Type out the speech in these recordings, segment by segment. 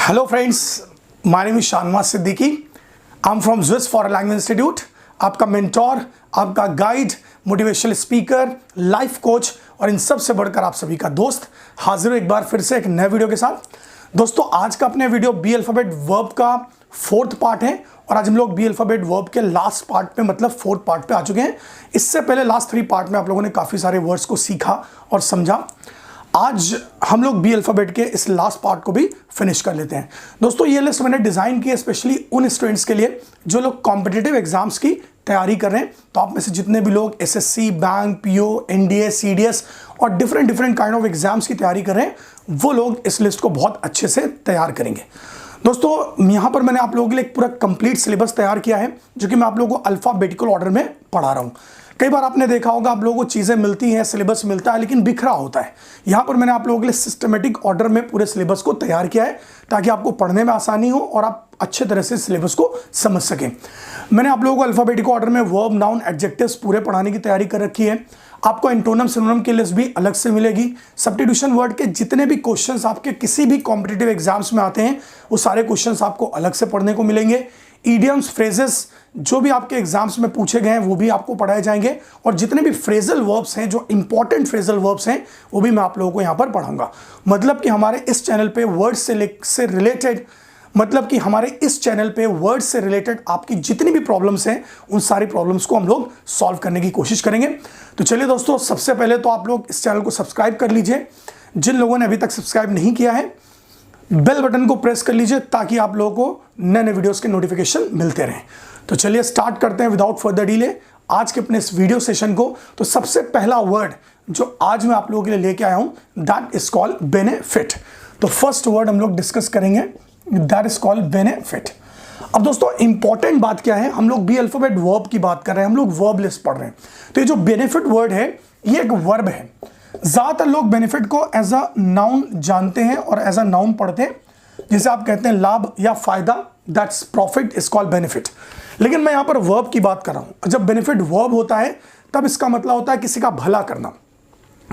Hello friends, my name is Shahnawaz Siddiqui. I am from Swiss foreign language institute. आपका mentor, आपका guide, motivational speaker, life coach और इन सब से बढ़कर आप सभी का दोस्त हाजिर हूं एक बार फिर से एक नए वीडियो के साथ। दोस्तों, आज का अपने वीडियो बी अल्फाबेट वर्ब का 4th पार्ट है और आज हम लोग बी अल्फाबेट वर्ब के लास्ट पार्ट पे मतलब 4th पार्ट पे आ चुके हैं। इससे पहले लास्ट 3 पार्ट में आप लोगों ने काफ़ी सारे वर्ड्स को सीखा और समझा। आज हम लोग बी अल्फाबेट के इस लास्ट पार्ट को भी फिनिश कर लेते हैं। दोस्तों, ये लिस्ट मैंने डिज़ाइन की है स्पेशली उन स्टूडेंट्स के लिए जो लोग कॉम्पिटिटिव एग्जाम्स की तैयारी कर रहे हैं। तो आप में से जितने भी लोग SSC, bank, PO, NDA, CDS और डिफरेंट काइंड ऑफ एग्जाम्स की तैयारी कर रहे हैं, वो लोग इस लिस्ट को बहुत अच्छे से तैयार करेंगे। दोस्तों, यहाँ पर मैंने आप लोगों के लिए एक पूरा कंप्लीट सिलेबस तैयार किया है जो कि मैं आप लोगों को अल्फाबेटिकल ऑर्डर में पढ़ा रहा हूँ। कई बार आपने देखा होगा आप लोगों को चीज़ें मिलती हैं, सिलेबस मिलता है लेकिन बिखरा होता है। यहाँ पर मैंने आप लोगों के लिए सिस्टमेटिक ऑर्डर में पूरे सिलेबस को तैयार किया है ताकि आपको पढ़ने में आसानी हो और आप अच्छे तरह से सिलेबस को समझ सकें। मैंने आप लोगों को अल्फाबेटिकल ऑर्डर में वर्ब, नाउन, एडजेक्टिव्स पूरे पढ़ाने की तैयारी कर रखी है। आपको एंटोनम, सिनोनिम की लिस्ट भी अलग से मिलेगी। सब्स्टिट्यूशन वर्ड के जितने भी क्वेश्चंस आपके किसी भी कॉम्पिटिटिव एग्जाम्स में आते हैं वो सारे क्वेश्चंस आपको अलग से पढ़ने को मिलेंगे। ईडियम्स, फ्रेजेस जो भी आपके एग्जाम्स में पूछे गए हैं वो भी आपको पढ़ाए जाएंगे और जितने भी फ्रेजल वर्ब्स हैं, जो इंपॉर्टेंट फ्रेजल वर्ब्स हैं, वो भी मैं आप लोगों को यहाँ पर पढ़ाऊंगा। मतलब कि हमारे इस चैनल पे वर्ड से रिलेटेड आपकी जितनी भी प्रॉब्लम्स हैं उन सारी प्रॉब्लम्स को हम लोग सॉल्व करने की कोशिश करेंगे। तो चलिए दोस्तों, सबसे पहले तो आप लोग इस चैनल को सब्सक्राइब कर लीजिए। जिन लोगों ने अभी तक सब्सक्राइब नहीं किया है, बेल बटन को प्रेस कर लीजिए ताकि आप लोगों को नए नए वीडियोस के नोटिफिकेशन मिलते रहें। तो चलिए स्टार्ट करते हैं विदाउट फर्दर डिले आज के अपने इस वीडियो सेशन को। तो सबसे पहला वर्ड जो आज मैं आप लोगों के लिए लेके आया हूं, दैट इज कॉल्ड बेनिफिट। तो फर्स्ट वर्ड हम लोग डिस्कस करेंगे, दैट इज कॉल्ड बेनिफिट। अब दोस्तों, इंपॉर्टेंट बात क्या है, हम लोग बी अल्फाबेट वर्ब की बात कर रहे हैं, हम लोग वर्ब लिस्ट पढ़ रहे हैं। तो ये जो बेनिफिट वर्ड है ये एक वर्ब है। ज्यादातर लोग बेनिफिट को एज अ नाउन जानते हैं और एज अ नाउन पढ़ते हैं, जिसे आप कहते हैं लाभ या फायदा, that's profit is called benefit. लेकिन मैं यहां पर वर्ब की बात कर रहा हूं। जब बेनिफिट वर्ब होता है तब इसका मतलब होता है किसी का भला करना,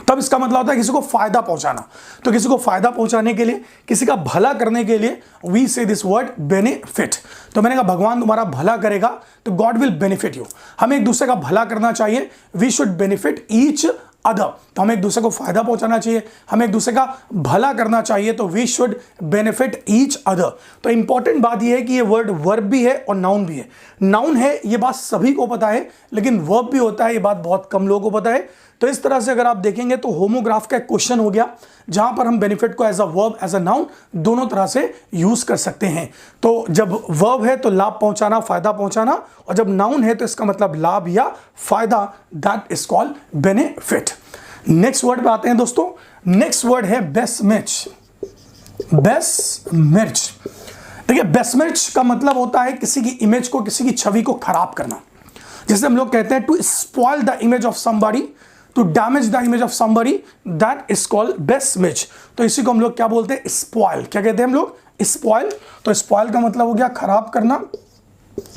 तब इसका मतलब होता है किसी को फायदा पहुंचाना। तो किसी को फायदा पहुंचाने के लिए, किसी का भला करने के लिए वी से दिस वर्ड बेनिफिट। तो मैंने कहा भगवान तुम्हारा भला करेगा तो गॉड विल बेनिफिट यू। हमें एक दूसरे का भला करना चाहिए, we should benefit each other. तो हमें एक दूसरे को फायदा पहुंचाना चाहिए, हमें एक दूसरे का भला करना चाहिए, तो we should benefit each other. तो इंपॉर्टेंट बात यह है कि ये वर्ड वर्ब भी है और नाउन भी है। नाउन है ये बात सभी को पता है, लेकिन वर्ब भी होता है ये बात बहुत कम लोगों को पता है। तो इस तरह से अगर आप देखेंगे तो होमोग्राफ का एक क्वेश्चन हो गया जहां पर हम बेनिफिट को as a verb, as a noun दोनों तरह से यूज कर सकते हैं। तो जब वर्ब है तो लाभ पहुंचाना, फायदा पहुंचाना, और जब नाउन है तो इसका मतलब लाभ या फायदा, that is called benefit. Next word पे आते हैं दोस्तों। नेक्स्ट वर्ड है बेसमिर्च। बेसमिर्च, देखिए बेसमिर्च का मतलब होता है किसी की इमेज को, किसी की छवि को खराब करना। जैसे हम लोग कहते हैं to spoil the image of somebody, to damage the image of somebody, that is called besmirch. तो इसी को हम लोग क्या बोलते हैं, स्पॉइल। क्या कहते हैं हम लोग, स्पॉइल। तो स्पॉइल का मतलब हो गया खराब करना,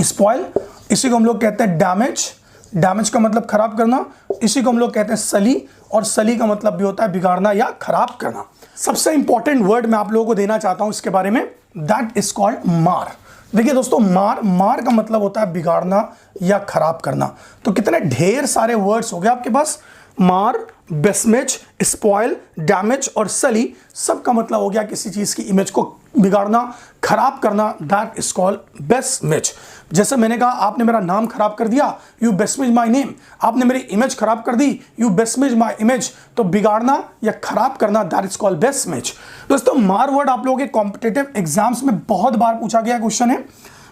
स्पॉइल। इसी को हम लोग कहते हैं डैमेज, डैमेज का मतलब खराब करना। इसी को हम लोग कहते हैं सली, और सली का मतलब भी होता है बिगाड़ना या खराब करना। सबसे इंपॉर्टेंट वर्ड मैं आप लोगों को देना चाहता हूं इसके बारे में, दैट इज कॉल्ड मार। देखिए दोस्तों, मार का मतलब होता है बिगाड़ना या खराब करना। तो कितने ढेर सारे वर्ड्स हो गए आपके पास, मार, बेसमिर्च, स्पॉइल, डैमेज और सली, सब का मतलब हो गया किसी चीज की इमेज को बिगाड़ना, खराब करना, दैट इज कॉल्ड बेसमिर्च। जैसे मैंने कहा आपने मेरा नाम खराब कर दिया, यू बेसमिर्च माय नेम। आपने मेरी इमेज खराब कर दी, यू बेसमिर्च माय इमेज। तो बिगाड़ना या खराब करना, दैट इज कॉल्ड बेसमिर्च। दोस्तों, मार वर्ड आप लोगों के कॉम्पिटिटिव एग्जाम्स में बहुत बार पूछा गया क्वेश्चन है।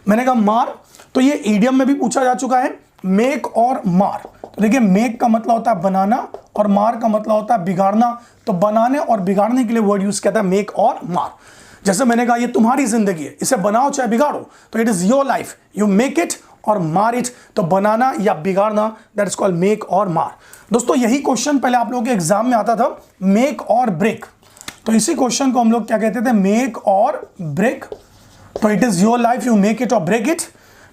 मैंने कहा मार, तो ये ईडियम में भी पूछा जा चुका है, मेक और मार। तो देखिए मेक का मतलब होता है बनाना और मार का मतलब होता है बिगाड़ना। तो बनाने और बिगाड़ने के लिए वर्ड यूज किया था मेक और मार। जैसे मैंने कहा ये तुम्हारी जिंदगी है, इसे बनाओ चाहे बिगाड़ो, तो it is your life, you make it और मार इट। तो बनाना या बिगाड़ना, दैट इज कॉल्ड मेक और मार। दोस्तों, यही क्वेश्चन पहले आप लोगों के एग्जाम में आता था, मेक और ब्रेक। तो इसी क्वेश्चन को हम लोग क्या कहते थे, मेक और ब्रेक। तो it is your life, you make it और ब्रेक इट।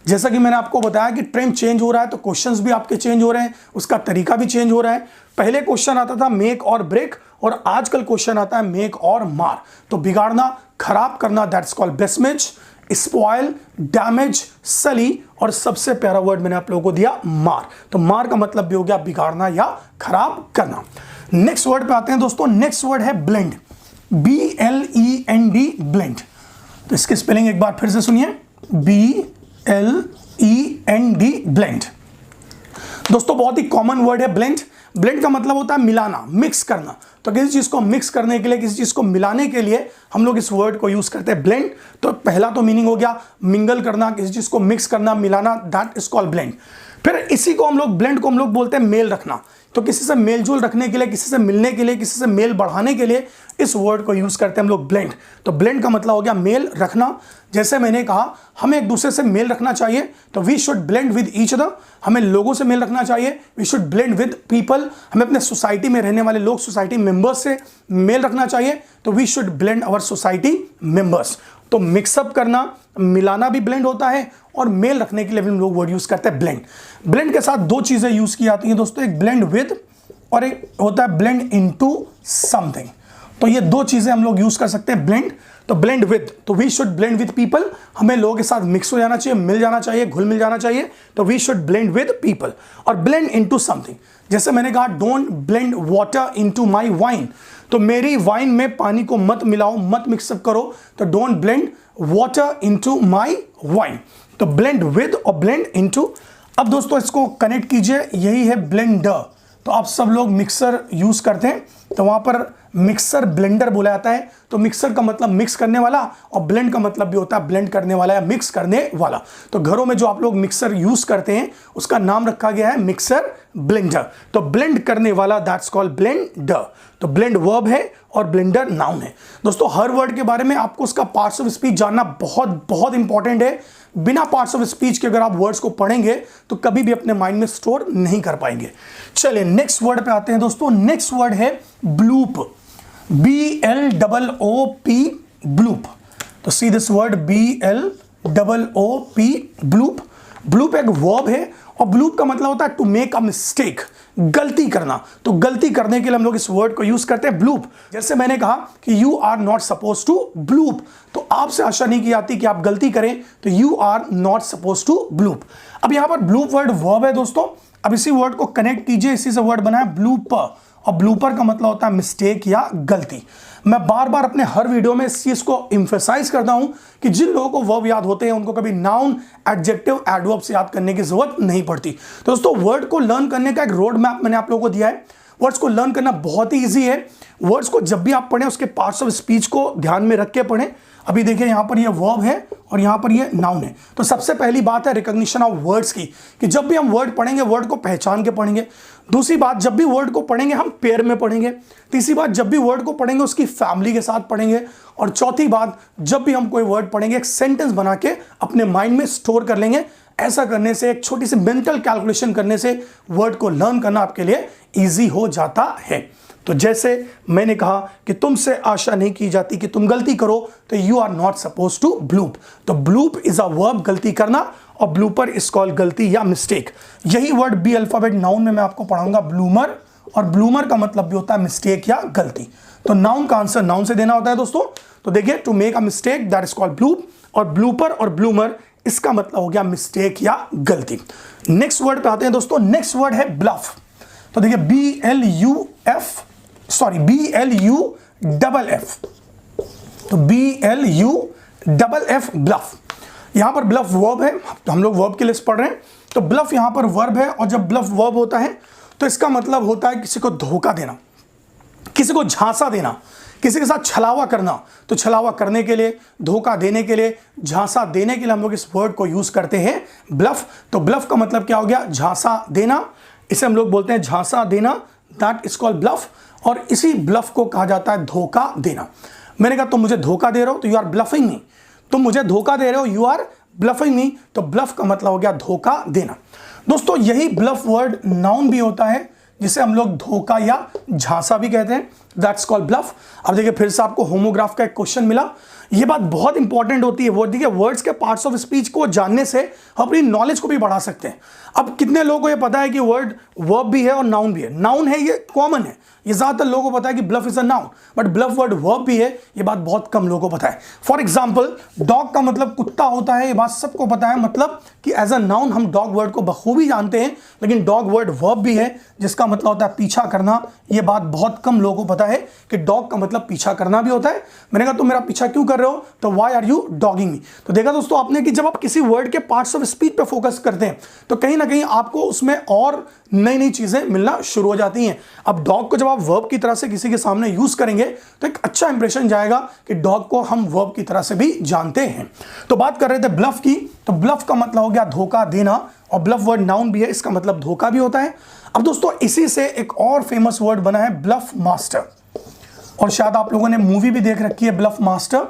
जैसा कि मैंने आपको बताया कि ट्रेंड चेंज हो रहा है तो क्वेश्चंस भी आपके चेंज हो रहे हैं, उसका तरीका भी चेंज हो रहा है। पहले क्वेश्चन आता था मेक और ब्रेक और आजकल क्वेश्चन आता है मेक और मार। तो बिगाड़ना, खराब करना, दैट्स कॉल्ड बेस्मेज, स्पॉइल, डैमेज, सली, और सबसे प्यारा वर्ड मैंने आप लोगों को दिया मार। तो मार का मतलब भी हो गया बिगाड़ना या खराब करना। नेक्स्ट वर्ड पे आते हैं दोस्तों। नेक्स्ट वर्ड है ब्लेंड, BLEND, ब्लेंड। तो इसकी स्पेलिंग एक बार फिर से सुनिए, BLEND, ब्लेंड। दोस्तों बहुत ही कॉमन वर्ड है ब्लेंड। ब्लेंड का मतलब होता है मिलाना, मिक्स करना। तो किसी चीज को मिक्स करने के लिए, किसी चीज को मिलाने के लिए हम लोग इस वर्ड को यूज करते हैं ब्लेंड। तो पहला तो मीनिंग हो गया मिंगल करना, किसी चीज को मिक्स करना, मिलाना, दैट इज कॉल्ड ब्लेंड। फिर इसी को हम लोग ब्लेंड को हम लोग बोलते हैं मेल रखना। तो किसी से मेलजोल रखने के लिए, किसी से मिलने के लिए, किसी से मेल बढ़ाने के लिए इस वर्ड को यूज करते हैं हम लोग ब्लेंड। तो ब्लेंड का मतलब हो गया मेल रखना। जैसे मैंने कहा हमें एक दूसरे से मेल रखना चाहिए, तो we should blend with each other. हमें लोगों से मेल रखना चाहिए, we should blend with people. हमें अपने सोसाइटी में रहने वाले लोग, सोसाइटी मेंबर्स से मेल रखना चाहिए, तो we should blend our society members. तो मिक्सअप करना, मिलाना भी ब्लेंड होता है, और मेल रखने के लिए भी हम लोग वर्ड यूज करते हैं ब्लेंड। ब्लेंड के साथ दो चीजें यूज की जाती हैं दोस्तों, एक ब्लेंड विद और एक होता है ब्लेंड इनटू समथिंग। तो ये दो चीजें हम लोग यूज कर सकते हैं ब्लेंड। तो ब्लेंड विद, तो we should blend with people, हमें लोगों के साथ मिक्स हो जाना चाहिए, मिल जाना चाहिए, घुल मिल जाना चाहिए, तो we should blend with people. और ब्लेंड इनटू समथिंग, जैसे मैंने कहा don't blend water into my wine, तो मेरी वाइन में पानी को मत मिलाओ, मत मिक्सअप करो, तो don't blend water into my wine. तो ब्लेंड विद और ब्लेंड इनटू। अब दोस्तों इसको कनेक्ट कीजिए, यही है ब्लेंडर। तो आप सब लोग मिक्सर यूज करते हैं, तो वहां पर मिक्सर ब्लेंडर बोला जाता है। तो मिक्सर का मतलब मिक्स करने वाला, और ब्लेंड का मतलब भी होता है ब्लेंड करने वाला या मिक्स करने वाला। तो घरों में जो आप लोग मिक्सर यूज करते हैं उसका नाम रखा गया है मिक्सर ब्लेंडर। तो ब्लेंड करने वाला, दैट्स कॉल्ड ब्लेंडर। तो ब्लेंड वर्ब है और ब्लेंडर नाउन है। दोस्तों हर वर्ड के बारे में आपको उसका पार्ट्स ऑफ स्पीच जानना बहुत बहुत इंपॉर्टेंट है। बिना पार्ट्स ऑफ स्पीच के अगर आप वर्ड्स को पढ़ेंगे तो कभी भी अपने माइंड में स्टोर नहीं कर पाएंगे। चलिए नेक्स्ट वर्ड पे आते हैं दोस्तों। नेक्स्ट वर्ड है ब्लूप, BLOOP, ब्लूप। तो सी this word BLOOP, bloop. Bloop एक वर्ब है, और ब्लूप का मतलब होता है टू मेक अ मिस्टेक, गलती करना। तो गलती करने के लिए हम लोग इस वर्ड को यूज करते हैं ब्लूप। जैसे मैंने कहा कि you are not suppose to bloop, तो आपसे आशा नहीं की जाती कि आप गलती करें, तो you are not suppose to bloop. अब यहां पर ब्लूप वर्ड वर्ब है दोस्तों। अब इसी वर्ड को कनेक्ट कीजिए, इसी से वर्ड बना है ब्लूपर, और ब्लूपर का मतलब होता है मिस्टेक या गलती। मैं बार बार अपने हर वीडियो में इस चीज को एम्फेसाइज करता हूं कि जिन लोगों को वर्ब याद होते हैं उनको कभी नाउन, एडजेक्टिव, एडवर्ब से याद करने की जरूरत नहीं पड़ती। तो दोस्तों वर्ड को लर्न करने का एक रोड मैप मैंने आप लोगों को दिया है। वर्ड्स को लर्न करना बहुत ही ईजी है। वर्ड्स को जब भी आप पढ़ें उसके पार्ट्स ऑफ स्पीच को ध्यान में रख के पढ़ें। अभी देखिए यहां पर ये वर्ब है और यहां पर ये नाउन है। तो सबसे पहली बात है रिकॉग्निशन ऑफ वर्ड्स की, कि जब भी हम वर्ड पढ़ेंगे वर्ड को पहचान के पढ़ेंगे। दूसरी बात, जब भी वर्ड को पढ़ेंगे हम पेयर में पढ़ेंगे। तीसरी बात, जब भी वर्ड को पढ़ेंगे उसकी फैमिली के साथ पढ़ेंगे। और चौथी बात, जब भी हम कोई वर्ड पढ़ेंगे एक सेंटेंस बना के अपने माइंड में स्टोर कर लेंगे। ऐसा करने से, एक छोटी सी मेंटल कैलकुलेशन करने से वर्ड को लर्न करना आपके लिए ईजी हो जाता है। तो जैसे मैंने कहा कि तुमसे आशा नहीं की जाती कि तुम गलती करो, तो you are not suppose to bloop. तो ब्लूप इज अ वर्ब, गलती करना, और ब्लूपर इज कॉल्ड गलती या मिस्टेक। यही वर्ड बी अल्फाबेट नाउन में मैं आपको पढ़ाऊंगा ब्लूमर, और ब्लूमर का मतलब भी होता है मिस्टेक या गलती। तो नाउन का आंसर नाउन से देना होता है दोस्तों। तो देखिए to make a mistake that is called bloop, और ब्लूपर और ब्लूमर इसका मतलब हो गया मिस्टेक या गलती। नेक्स्ट वर्ड पे आते हैं दोस्तों। नेक्स्ट वर्ड है ब्लफ। तो देखिए BLUF, तो BLUFF, ब्लफ। यहां पर ब्लफ वर्ब है, तो हम लोग वर्ब की लिस्ट पढ़ रहे हैं। तो ब्लफ यहां पर वर्ब है, और जब ब्लफ वर्ब होता है तो इसका मतलब होता है किसी को धोखा देना, किसी को झांसा देना, किसी के साथ छलावा करना। तो छलावा करने के लिए, धोखा देने के लिए, झांसा देने के लिए हम लोग इस वर्ड को यूज करते हैं ब्लफ। तो ब्लफ का मतलब क्या हो गया? झांसा देना। इसे हम लोग बोलते हैं झांसा देना, दैट इज कॉल्ड ब्लफ। और इसी ब्लफ को कहा जाता है धोखा देना। मैंने कहा तुम मुझे धोखा दे रहे हो, तो यू आर ब्लफिंग मी। तुम मुझे धोखा दे रहे हो, यू आर ब्लफिंग मी। तो ब्लफ का मतलब हो गया धोखा देना। दोस्तों यही ब्लफ वर्ड नाउन भी होता है, जिसे हम लोग धोखा या झांसा भी कहते हैं। That's called bluff. अब देखिए फिर से आपको होमोग्राफ का एक क्वेश्चन मिला। ये बात बहुत इंपॉर्टेंट होती है। वो देखिए वर्ड्स के पार्ट्स ऑफ स्पीच को जानने से हम अपनी नॉलेज को भी बढ़ा सकते हैं। अब कितने लोगों को ये पता है कि वर्ड वर्ब भी है और नाउन भी है? नाउन है, ये कॉमन है, ये ज्यादातर लोगों को पता है कि bluff is a noun, but bluff word verb भी है, ये बात बहुत कम लोगों को पता है। फॉर एग्जाम्पल डॉग का मतलब कुत्ता होता है, ये बात सबको पता है, मतलब कि एज अ नाउन हम डॉग वर्ड को बखूबी जानते हैं, लेकिन डॉग वर्ड वर्ब भी है जिसका मतलब होता है पीछा करना। ये बात बहुत कम लोगों को पता है कि डॉग का मतलब पीछा करना भी होता है। मैंने कहा तुम मेरा पीछा क्यों कर रहे हो, तो व्हाई आर यू डॉगिंग मी। तो देखा दोस्तों आपने कि जब आप किसी वर्ड के पार्ट्स ऑफ स्पीच पे फोकस करते हैं तो कहीं ना कहीं आपको उसमें और नई नई चीजें मिलना शुरू हो जाती हैं। अब डॉग को जब आप वर्ब की तरह से किसी के सामने यूज करेंगे तो एक अच्छा इंप्रेशन जाएगा कि डॉग को हम वर्ब की तरह से भी जानते हैं। तो बात कर रहे थे ब्लफ की, तो ब्लफ का मतलब हो गया धोखा देना, और ब्लफ वर्ड नाउन भी है, इसका मतलब धोखा भी होता है। अब दोस्तों इसी से एक और फेमस वर्ड बना है ब्लफ मास्टर, और शायद आप लोगों ने मूवी भी देख रखी है ब्लफ मास्टर।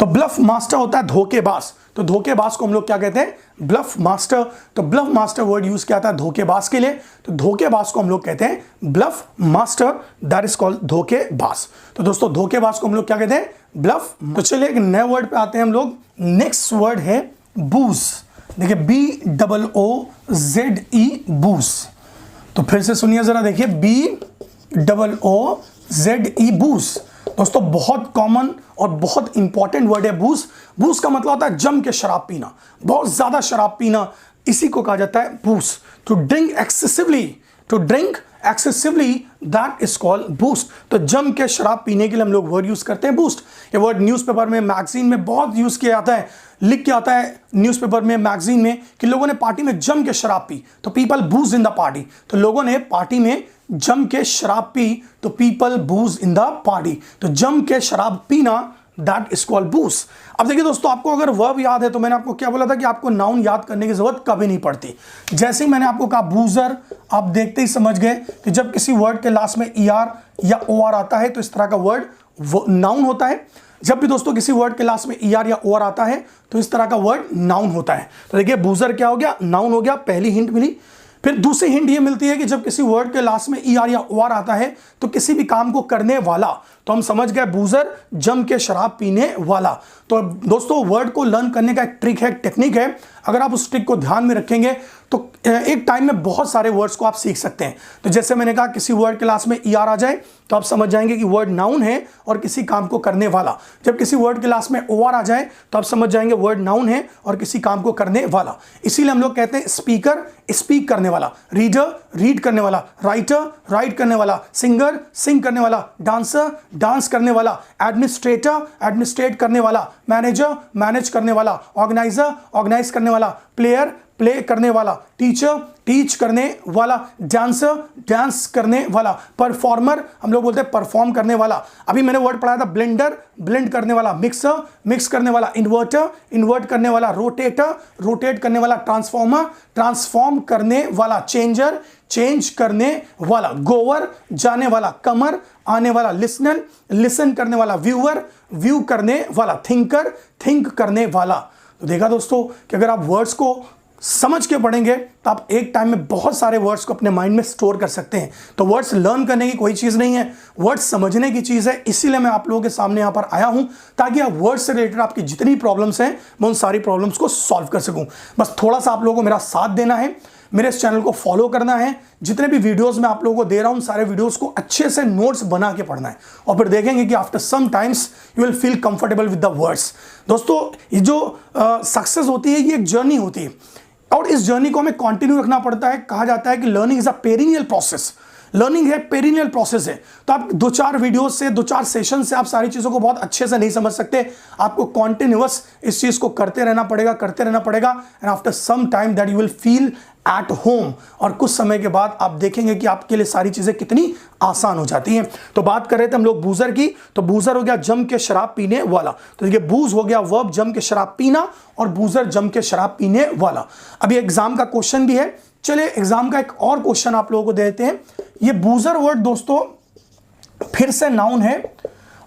तो ब्लफ मास्टर होता है धोखेबाज, तो धोखेबाज को हम लोग क्या कहते हैं, ब्लफ मास्टर। तो ब्लफ मास्टर वर्ड यूज किया था धोखेबाज के लिए, तो धोखेबाज को हम लोग कहते हैं bluff master, that is called धोखेबाज। तो दोस्तों धोखेबाज को हम लोग क्या कहते हैं, ब्लफ। तो चलिए एक नए वर्ड पे आते हैं हम लोग। नेक्स्ट वर्ड है बूज। देखिए BOOZE, बूज। तो फिर से सुनिए जरा, देखिए BOOZE, बूज। दोस्तों बहुत कॉमन और बहुत इंपॉर्टेंट वर्ड है बूज। बूज का मतलब होता है जम के शराब पीना, बहुत ज्यादा शराब पीना, इसी को कहा जाता है booze. To drink excessively that is called boost. तो जम के शराब पीने के लिए हम लोग वर्ड यूज करते हैं बूस्ट। ये वर्ड न्यूज़पेपर में, मैगजीन में बहुत यूज किया जाता है, लिख के आता है न्यूज़पेपर में, मैगजीन में कि लोगों ने पार्टी में जम के शराब पी, तो पीपल बूज इन द पार्टी। तो लोगों ने पार्टी में जम के शराब पी, तो पीपल बूज इन द पार्टी। तो जम के शराब पीना, दैट इज कॉल्ड बूज। अब देखिए दोस्तों आपको अगर वर्ब याद है तो मैंने आपको क्या बोला था कि आपको नाउन याद करने की जरूरत कभी नहीं पड़ती। जैसे ही मैंने आपको कहा बूजर, आप देखते ही समझ गए कि जब किसी वर्ड के लास्ट में ER या OR आता है तो इस तरह का वर्ड नाउन होता है। जब भी दोस्तों किसी वर्ड के लास्ट में ER या OR आता है तो इस तरह का वर्ड नाउन होता है। तो देखिए बूजर क्या हो गया, नाउन हो गया, पहली हिंट मिली। फिर दूसरी हिंट ये मिलती है कि जब किसी वर्ड के लास्ट में ER या OR आता है तो किसी भी काम को करने वाला, तो हम समझ गए बूजर जम के शराब पीने वाला। तो दोस्तों वर्ड को लर्न करने का एक ट्रिक है, टेक्निक है, अगर आप उस ट्रिक को ध्यान में रखेंगे तो एक टाइम में बहुत सारे वर्ड्स को आप सीख सकते हैं। तो जैसे मैंने कहा किसी वर्ड के लास्ट में ER आ जाए तो आप समझ जाएंगे कि वर्ड नाउन है और किसी काम को करने वाला। जब किसी वर्ड के लास्ट में OR आ जाए तो आप समझ जाएंगे वर्ड नाउन है और किसी काम को करने वाला। इसीलिए हम लोग कहते हैं स्पीकर, स्पीक करने वाला, रीडर, रीड करने वाला, राइटर, राइट करने वाला, सिंगर, सिंग करने वाला, डांसर, डांस करने वाला, एडमिनिस्ट्रेटर, एडमिनिस्ट्रेट करने वाला, मैनेजर, मैनेज करने वाला, ऑर्गेनाइजर, ऑर्गेनाइज करने वाला, प्लेयर, प्ले करने वाला, टीचर, टीच करने वाला, डांसर, डांस करने वाला, परफॉर्मर, हम लोग बोलते हैं परफॉर्म करने वाला। अभी मैंने वर्ड पढ़ाया था ब्लेंडर, ब्लेंड करने वाला, मिक्सर, मिक्स करने वाला, इन्वर्टर, इन्वर्ट करने वाला, रोटेटर, रोटेट करने वाला, ट्रांसफॉर्मर, ट्रांसफॉर्म करने वाला, चेंजर, चेंज करने वाला, गोवर, जाने वाला, कमर, आने वाला, लिसनर, लिसन करने वाला, व्यूअर, व्यू करने वाला, थिंकर, थिंक करने वाला। तो देखा दोस्तों कि अगर आप वर्ड्स को समझ के पढ़ेंगे तो आप एक टाइम में बहुत सारे वर्ड्स को अपने माइंड में स्टोर कर सकते हैं। तो वर्ड्स लर्न करने की कोई चीज़ नहीं है, वर्ड्स समझने की चीज़ है। इसीलिए मैं आप लोगों के सामने यहाँ पर आया हूँ ताकि आप वर्ड्स से रिलेटेड आपकी जितनी प्रॉब्लम्स हैं मैं उन सारी प्रॉब्लम्स को सॉल्व कर सकूँ। बस थोड़ा सा आप लोगों को मेरा साथ देना है, मेरे इस चैनल को फॉलो करना है, जितने भी वीडियोस मैं आप लोगों को दे रहा हूं सारे वीडियोस को अच्छे से नोट्स बना के पढ़ना है, और फिर देखेंगे कि after some times you will feel comfortable with the words. दोस्तों ये जो सक्सेस होती है ये एक जर्नी होती है, और इस जर्नी को हमें कंटिन्यू रखना पड़ता है। कहा जाता है कि learning is a perennial process, learning है, पेरिनियल प्रोसेस है। तो आप 2-4 वीडियो से, 2-4 सेशन से आप सारी चीज़ों को बहुत अच्छे से नहीं समझ सकते। आपको कॉन्टिन्यूअस इस चीज़ को करते रहना पड़ेगा, and after some time that you will feel at home, और कुछ समय के बाद आप देखेंगे कि आपके लिए सारी चीज़ें कितनी आसान हो जाती हैं। तो बात कर रहे थे हम लोग बूजर की, तो बूजर हो गया जम के शराब पीने वाला। तो देखिए बूज हो गया वर्ब जम के शराब पीना, और बूजर जम के शराब पीने वाला। अभी एग्जाम का क्वेश्चन भी है, चलिए एग्जाम का एक और क्वेश्चन आप लोगों को दे देते हैं। ये बूजर वर्ड दोस्तों फिर से नाउन है,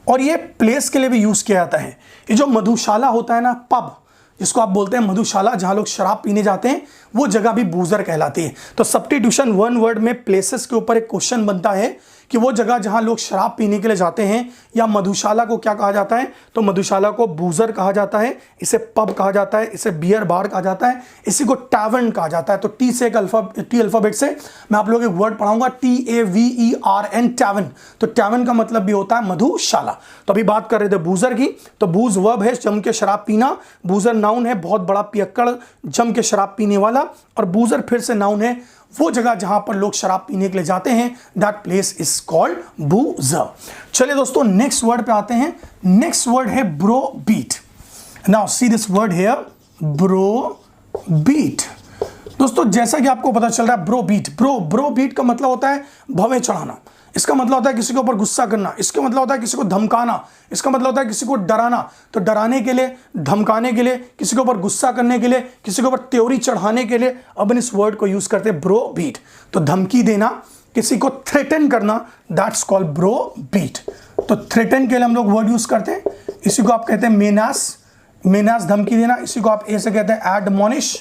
और ये प्लेस के लिए भी यूज किया जाता है। ये जो मधुशाला होता है ना, पब जिसको आप बोलते हैं मधुशाला, जहां लोग शराब पीने जाते हैं, वो जगह भी बूजर कहलाती है। तो सब्स्टिट्यूशन वन वर्ड में प्लेसेस के ऊपर एक क्वेश्चन बनता है कि वो जगह जहां लोग शराब पीने के लिए जाते हैं, या मधुशाला को क्या कहा जाता है, तो मधुशाला को बूजर कहा जाता है, इसे पब कहा जाता है, इसे बियर बार कहा जाता है, इसी को टैवर्न कहा जाता है। तो टी से एक टी अल्फाबेट से मैं आप लोग एक वर्ड पढ़ाऊंगा, TAVERN, टैवर्न। तो टैवर्न का मतलब भी होता है मधुशाला। तो अभी बात कर रहे थे बूजर की, तो बूज वर्ब है जम के शराब पीना, बूजर नाउन है बहुत बड़ा पियक्कड़ जम के शराब पीने वाला, और बूजर फिर से नाउन है वो जगह जहां पर लोग शराब पीने के लिए जाते हैं, that place is called boozer. चलिए दोस्तों नेक्स्ट वर्ड पे आते हैं। नेक्स्ट वर्ड है browbeat. Now see this word here, browbeat. दोस्तों जैसा कि आपको पता चल रहा है ब्रो बीट, ब्रो बीट का मतलब होता है भवें चढ़ाना। इसका मतलब होता है किसी के ऊपर गुस्सा करना, इसका मतलब होता है किसी को धमकाना, इसका मतलब होता है किसी को डराना। तो डराने के लिए, धमकाने के लिए, किसी के ऊपर गुस्सा करने के लिए, किसी के ऊपर त्योरी चढ़ाने के लिए अपन इस वर्ड को यूज करते हैं ब्रो बीट। तो धमकी देना, किसी को थ्रेटन करना, दैट्स कॉल्ड ब्रो बीट। तो थ्रेटन के लिए हम लोग वर्ड यूज करते हैं, इसी को आप कहते हैं मेनास, धमकी देना। इसी को आप ए से कहते हैं एडमोनिश।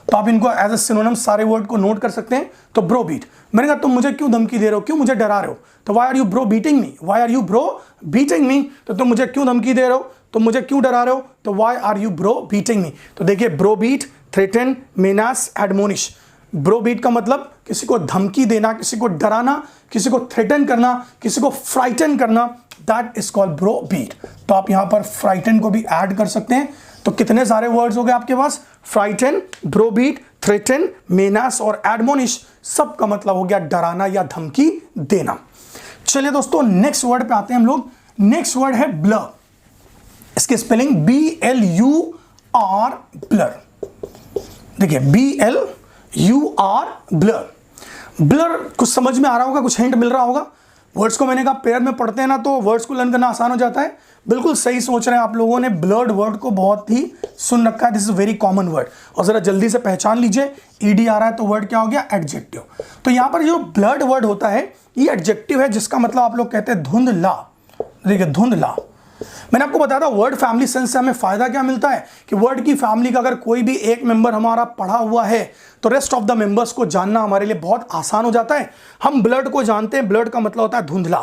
तो आप इनको एज ए सिनोनिम सारे वर्ड को नोट कर सकते हैं। तो ब्रो बीट, मैंने कहा तुम मुझे क्यों धमकी दे रहे हो, क्यों मुझे डरा रहे हो, तो why are you browbeating me, why are you browbeating me. तो तुम मुझे क्यों धमकी दे रहे हो, तुम मुझे क्यों डरा रहे हो, तो why are you browbeating me. तो देखिए browbeat, threaten, menace, admonish. Browbeat का मतलब किसी को धमकी देना, किसी को डराना, किसी को थ्रेटन करना, किसी को फ्राइटन करना, that is called browbeat. तो आप यहां पर फ्राइटन को भी ऐड कर सकते हैं। तो कितने सारे वर्ड्स हो गए आपके पास, फ्राइटन, ब्रो बीट, थ्रेटन, मेनास और एडमोनिश, सब का मतलब हो गया डराना या धमकी देना। चलिए दोस्तों नेक्स्ट वर्ड पे आते हैं हम लोग। नेक्स्ट वर्ड है ब्लर। इसकी स्पेलिंग BLUR, ब्लर। देखिए BLUR, ब्लर। ब्लर कुछ समझ में आ रहा होगा, कुछ हिंट मिल रहा होगा। वर्ड्स को मैंने कहा पेयर में पढ़ते हैं ना तो वर्ड्स को लर्न करना आसान हो जाता है। बिल्कुल सही सोच रहे हैं आप लोगों ने, ब्लर्ड वर्ड को बहुत ही सुन रखा है, this is very common word. और जरा जल्दी से पहचान लीजिए, ED आ रहा है तो वर्ड क्या हो गया, एडजेक्टिव। तो यहां पर जो ब्लर्ड वर्ड होता है ये एडजेक्टिव है, जिसका मतलब आप लोग कहते हैं धुंधला। देखिए धुंधला, मैंने आपको बताया था वर्ड फैमिली सेंस से हमें फायदा क्या मिलता है कि वर्ड की फैमिली का अगर कोई भी एक मेंबर हमारा पढ़ा हुआ है तो रेस्ट ऑफ द मेंबर्स को जानना हमारे लिए बहुत आसान हो जाता है। हम ब्लड को जानते हैं, ब्लड का मतलब होता है धुंधला।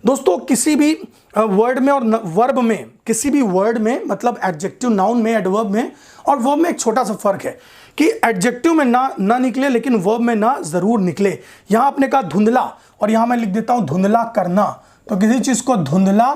दोस्तों किसी भी वर्ड में और वर्ब में, किसी भी वर्ड में मतलब एडजेक्टिव, नाउन में, एडवर्ब में और वर्ब में एक छोटा सा फर्क है कि एडजेक्टिव में ना निकले लेकिन वर्ब में ना जरूर निकले। यहां आपने कहा धुंधला और यहां मैं लिख देता हूं धुंधला करना। तो किसी चीज को धुंधला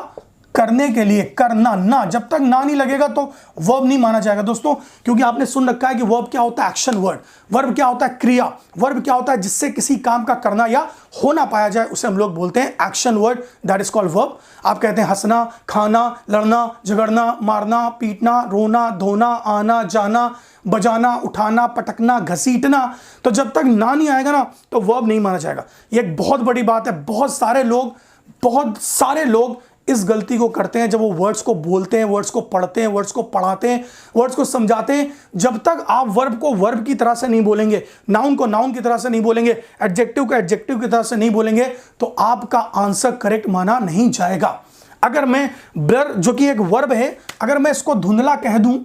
करने के लिए करना, ना, जब तक ना नहीं लगेगा तो वर्ब नहीं माना जाएगा दोस्तों, क्योंकि आपने सुन रखा है कि वर्ब क्या होता है, एक्शन वर्ड। वर्ब क्या होता है, क्रिया। वर्ब क्या होता है, जिससे किसी काम का करना या होना पाया जाए, उसे हम लोग बोलते हैं action word, that is called verb. आप कहते हैं हंसना, खाना, लड़ना, झगड़ना, मारना, पीटना, रोना, धोना, आना, जाना, बजाना, उठाना, पटकना, घसीटना। तो जब तक ना नहीं आएगा ना तो वर्ब नहीं माना जाएगा। ये एक बहुत बड़ी बात है। बहुत सारे लोग इस गलती को करते हैं जब वो वर्ड्स को बोलते हैं, वर्ड्स को पढ़ते हैं, वर्ड्स को पढ़ाते हैं, वर्ड्स को समझाते हैं। जब तक आप वर्ब को वर्ब की तरह से नहीं बोलेंगे, नाउन को नाउन की तरह से नहीं बोलेंगे, एडजेक्टिव को एडजेक्टिव की तरह से नहीं बोलेंगे तो आपका आंसर करेक्ट माना नहीं जाएगा। अगर मैं ब्लर, जो कि एक वर्ब है, अगर मैं इसको धुंधला कह दूं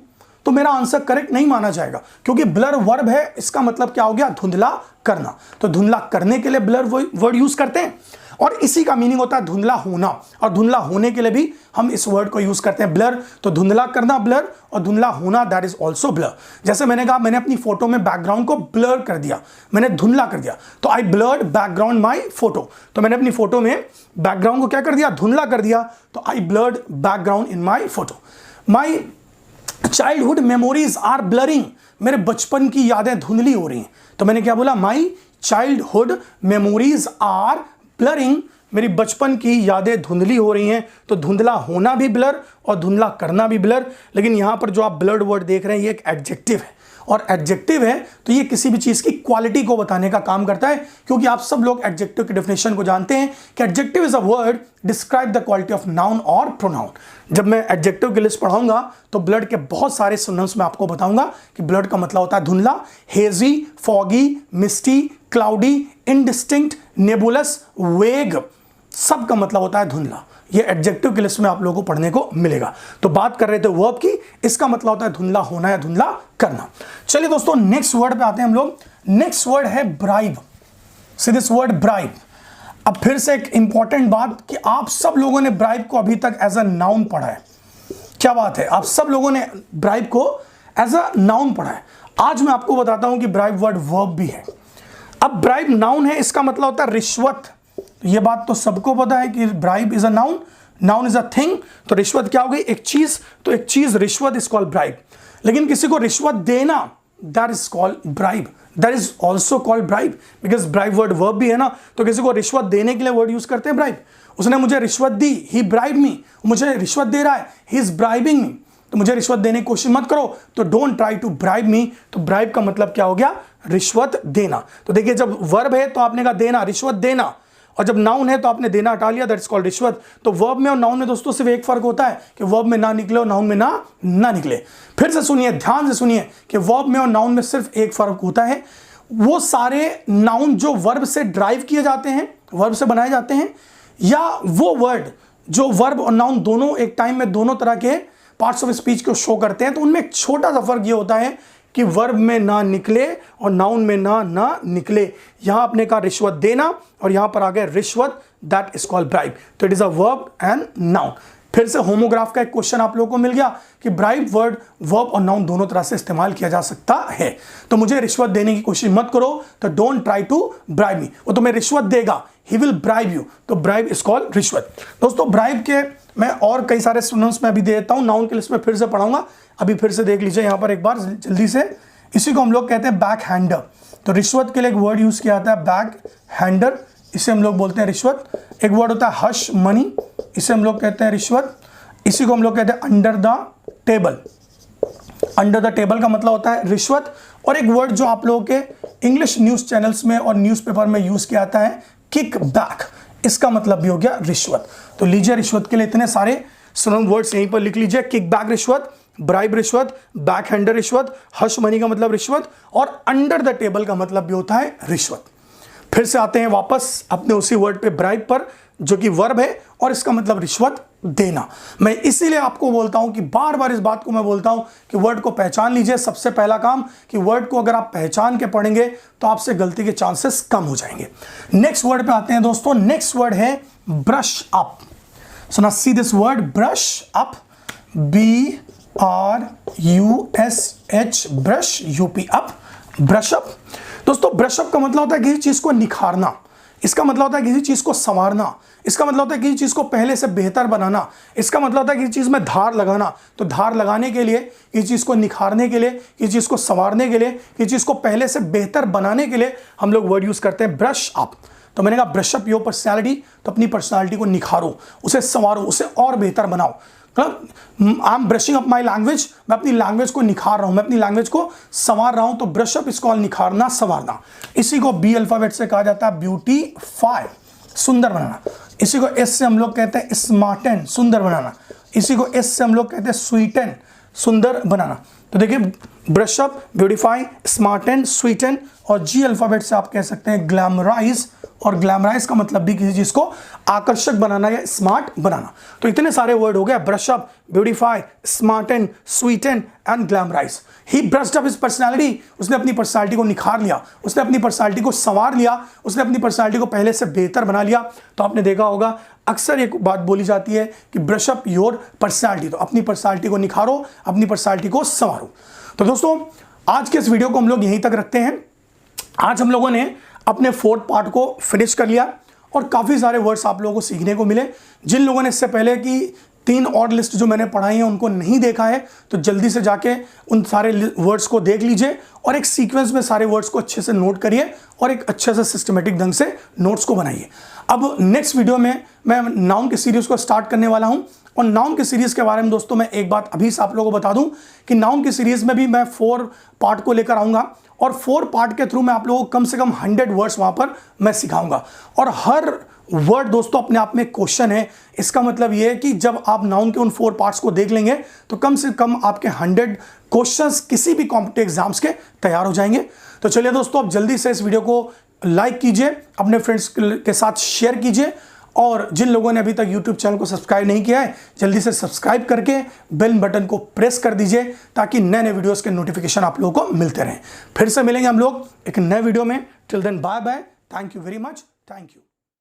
तो मेरा आंसर करेक्ट नहीं माना जाएगा, क्योंकि ब्लर वर्ब है, इसका मतलब क्या हो गया, धुंधला करना। तो धुंधला करने के लिए ब्लर वर्ड यूज करते हैं और इसी का मीनिंग होता है धुंधला होना। और धुंधला होने के लिए भी हम इस वर्ड को यूज करते हैं ब्लर। तो धुंधला करना ब्लर और धुंधला होना दैट इज ऑल्सो ब्लर। जैसे मैंने कहा, मैंने अपनी फोटो में बैकग्राउंड को ब्लर कर दिया, मैंने धुंधला कर दिया, तो I blurred background my photo. तो मैंने अपनी फोटो में बैकग्राउंड को क्या कर दिया, धुंधला कर दिया, तो I blurred background in my photo. My childhood memories are blurring, मेरे बचपन की यादें धुंधली हो रही हैं। तो मैंने क्या बोला, my childhood memories are blurring, मेरी बचपन की यादें धुंधली हो रही हैं। तो धुंधला होना भी ब्लर और धुंधला करना भी ब्लर। लेकिन यहां पर जो आप ब्लर्ड वर्ड देख रहे हैं ये एक एडजेक्टिव है, और एडजेक्टिव है तो ये किसी भी चीज की क्वालिटी को बताने का काम करता है, क्योंकि आप सब लोग एडजेक्टिव की डेफिनेशन को जानते हैं कि adjective is a word describe the quality of noun और प्रोनाउन। जब मैं एडजेक्टिव की लिस्ट पढ़ाऊंगा तो ब्लड के बहुत सारे सिनोनिम्स में आपको बताऊंगा कि ब्लड का मतलब होता है धुंधला, हेजी, फॉगी, मिस्टी, क्लाउडी, इनडिस्टिंक्ट, नेबुलस, वेग, सब का मतलब होता है धुंधला। ये एडजेक्टिव की लिस्ट में आप लोगों को पढ़ने को मिलेगा। तो बात कर रहे थे वर्ब की, इसका मतलब होता है धुंधला होना या धुंधला करना। चलिए दोस्तों नेक्स्ट वर्ड पे आते हैं हम लोग। नेक्स्ट वर्ड है bribe. C this word bribe. अब फिर से एक इंपॉर्टेंट बात कि आप सब लोगों ने ब्राइब को अभी तक एज अ नाउन पढ़ा है। क्या बात है, आप सब लोगों ने ब्राइब को एज अ नाउन पढ़ा है। आज मैं आपको बताता हूं कि ब्राइब वर्ड वर्ब भी है। अब ब्राइब नाउन है, इसका मतलब होता है रिश्वत। ये बात तो सबको पता है कि bribe is a noun, noun is a thing. तो रिश्वत क्या हो गई, एक चीज, तो एक चीज रिश्वत इज कॉल्ड ब्राइब। लेकिन किसी को रिश्वत देना, that is called bribe, that is also called bribe, because bribe word verb भी है ना। तो किसी को रिश्वत देने के लिए वर्ड यूज करते हैं ब्राइब। उसने मुझे रिश्वत दी, ही ब्राइब मी, मुझे रिश्वत दे रहा है, ही इज ब्राइबिंग मी। तो मुझे रिश्वत देने की कोशिश मत करो, तो डोंट ट्राई टू ब्राइब मी। तो ब्राइब का मतलब क्या हो गया, रिश्वत देना। तो देखिए, जब वर्ब है तो आपने कहा देना, रिश्वत देना, और जब नाउन है तो आपने देना हटा लिया, दैट इज कॉल्ड रिश्वत। तो वर्ब में और नाउन में दोस्तों सिर्फ एक फर्क होता है कि वर्ब में ना निकले और नाउन में ना निकले। फिर से सुनिए, ध्यान से सुनिए कि वर्ब में और नाउन में सिर्फ एक फर्क होता है, वो सारे नाउन जो वर्ब से ड्राइव किए जाते हैं, वर्ब से बनाए जाते हैं, या वो वर्ड जो वर्ब और नाउन दोनों एक टाइम में दोनों तरह के पार्ट्स ऑफ स्पीच को शो करते हैं। तो उनमें एक छोटा सा फर्क ये होता है कि वर्ब में ना निकले और नाउन में ना निकले। यहां आपने कहा रिश्वत देना और यहां पर आ गया रिश्वत, दैट इज कॉल्ड ब्राइब। तो it is a verb and noun. फिर से होमोग्राफ का एक क्वेश्चन आप लोगों को मिल गया कि ब्राइब वर्ड वर्ब और नाउन दोनों तरह से इस्तेमाल किया जा सकता है। तो मुझे रिश्वत देने की कोशिश मत करो, तो डोंट ट्राई टू ब्राइब मी। वो तुम्हें रिश्वत देगा, ही विल ब्राइब यू, तो ब्राइब इज कॉल्ड रिश्वत। दोस्तों ब्राइब के मैं और कई सारे सिनोनिम्स में अभी दे देता हूं, नाउन के लिस्ट में फिर से पढ़ाऊंगा। अभी फिर से देख लीजिए यहां पर एक बार जल्दी से। इसी को हम लोग कहते हैं बैक हैंडर। तो रिश्वत के लिए एक वर्ड यूज किया जाता है बैक हैंडर, इसे हम लोग बोलते हैं रिश्वत। एक वर्ड होता है हश मनी, इसे हम लोग कहते हैं रिश्वत। इसी को हम लोग कहते हैं under the table. Under the table का मतलब होता है रिश्वत। और एक वर्ड जो आप लोगों के इंग्लिश न्यूज चैनल्स में और न्यूज़पेपर में यूज किया जाता है किक बैक, इसका मतलब भी हो गया रिश्वत। तो लीजिए, रिश्वत के लिए इतने सारे सिनोनिम वर्ड्स यहीं पर लिख लीजिए, किक बैक रिश्वत, ब्राइब रिश्वत, बैक हैंडर रिश्वत, हश मनी का मतलब रिश्वत, और अंडर द टेबल का मतलब भी होता है रिश्वत। फिर से आते हैं वापस अपने उसी वर्ड पे ब्राइब पर, जो कि वर्ब है और इसका मतलब रिश्वत देना। मैं इसीलिए आपको बोलता हूं कि बार बार इस बात को मैं बोलता हूं कि वर्ड को पहचान लीजिए। सबसे पहला काम कि वर्ड को अगर आप पहचान के पढ़ेंगे तो आपसे गलती के चांसेस कम हो जाएंगे। नेक्स्ट वर्ड पे आते हैं दोस्तों। नेक्स्ट वर्ड है brush up. So now see this word, brush up, BRUSH, brush, UP, up, brush up. दोस्तों ब्रश अप का मतलब होता है किसी चीज को निखारना, इसका मतलब होता है किसी चीज को संवारना, इसका मतलब होता है किसी चीज को पहले से बेहतर बनाना, इसका मतलब होता है किसी चीज में धार लगाना। तो धार लगाने के लिए, किसी चीज को निखारने के लिए, किसी चीज को संवारने के लिए, किसी चीज को पहले से बेहतर बनाने के लिए हम लोग वर्ड यूज करते हैं ब्रश अप। तो मैंने कहा ब्रश अप योर पर्सनैलिटी, तो अपनी पर्सनैलिटी को निखारो, उसे संवारो, उसे और बेहतर बनाओ। I am brushing up my language, मैं अपनी लैंग्वेज को निखार रहा हूं, मैं अपनी लैंग्वेज को संवार रहा हूं। तो ब्रश अप इज कॉल्ड निखारना, संवारना। इसी को B अल्फाबेट से कहा जाता है ब्यूटीफाई, सुंदर बनाना। इसी को S से हम लोग कहते हैं स्मार्टन, सुंदर बनाना। इसी को S से हम लोग कहते हैं स्वीटन, सुंदर बनाना। तो देखिए, ब्रश अप, ब्यूटीफाई, स्मार्टन, स्वीटन, और G अल्फाबेट से आप कह सकते हैं ग्लैमराइज। और ग्लैमराइज का मतलब भी किसी चीज को आकर्षक बनाना या स्मार्ट बनाना। तो इतने सारे वर्ड हो गए, brush up, beautify, smarten, sweeten and glamorise. He brushed up his personality, उसने अपनी पर्सनैलिटी को निखार लिया, उसने अपनी पर्सनैलिटी को संवार लिया, उसने अपनी पर्सनैलिटी को पहले से बेहतर बना लिया। तो आपने देखा होगा अक्सर एक बात बोली जाती है कि ब्रश अप योर पर्सनैलिटी, तो अपनी पर्सनैलिटी को निखारो, अपनी पर्सनैलिटी को संवारो। तो दोस्तों आज के इस वीडियो को हम लोग यहीं तक रखते हैं। आज हम लोगों ने अपने 4th पार्ट को फिनिश कर लिया और काफ़ी सारे वर्ड्स आप लोगों को सीखने को मिले। जिन लोगों ने इससे पहले की 3 और लिस्ट जो मैंने पढ़ाई है उनको नहीं देखा है, तो जल्दी से जाके उन सारे वर्ड्स को देख लीजिए और एक सीक्वेंस में सारे वर्ड्स को अच्छे से नोट करिए और एक अच्छे से सिस्टमेटिक ढंग से नोट्स को बनाइए। अब नेक्स्ट वीडियो में मैं नाउन की सीरीज को स्टार्ट करने वाला हूं। और नाउन की सीरीज के बारे में दोस्तों मैं एक बात अभी से आप लोगों को बता दूं कि नाउन की सीरीज में भी मैं 4 पार्ट को लेकर आऊंगा और 4 पार्ट के थ्रू मैं आप लोगों को कम से कम 100 वर्ड्स वहां पर मैं सिखाऊंगा। और हर वर्ड दोस्तों अपने आप में क्वेश्चन है। इसका मतलब यह है कि जब आप नाउन के उन 4 पार्ट्स को देख लेंगे तो कम से कम आपके 100 क्वेश्चंस किसी भी कॉम्पिटिटिव एग्जाम्स के तैयार हो जाएंगे। तो चलिए दोस्तों, अब जल्दी से इस वीडियो को लाइक कीजिए, अपने फ्रेंड्स के साथ शेयर कीजिए, और जिन लोगों ने अभी तक YouTube चैनल को सब्सक्राइब नहीं किया है जल्दी से सब्सक्राइब करके बेल बटन को प्रेस कर दीजिए ताकि नए नए वीडियोस के नोटिफिकेशन आप लोगों को मिलते रहें। फिर से मिलेंगे हम लोग एक नए वीडियो में। Till then bye bye, thank you very much, thank you.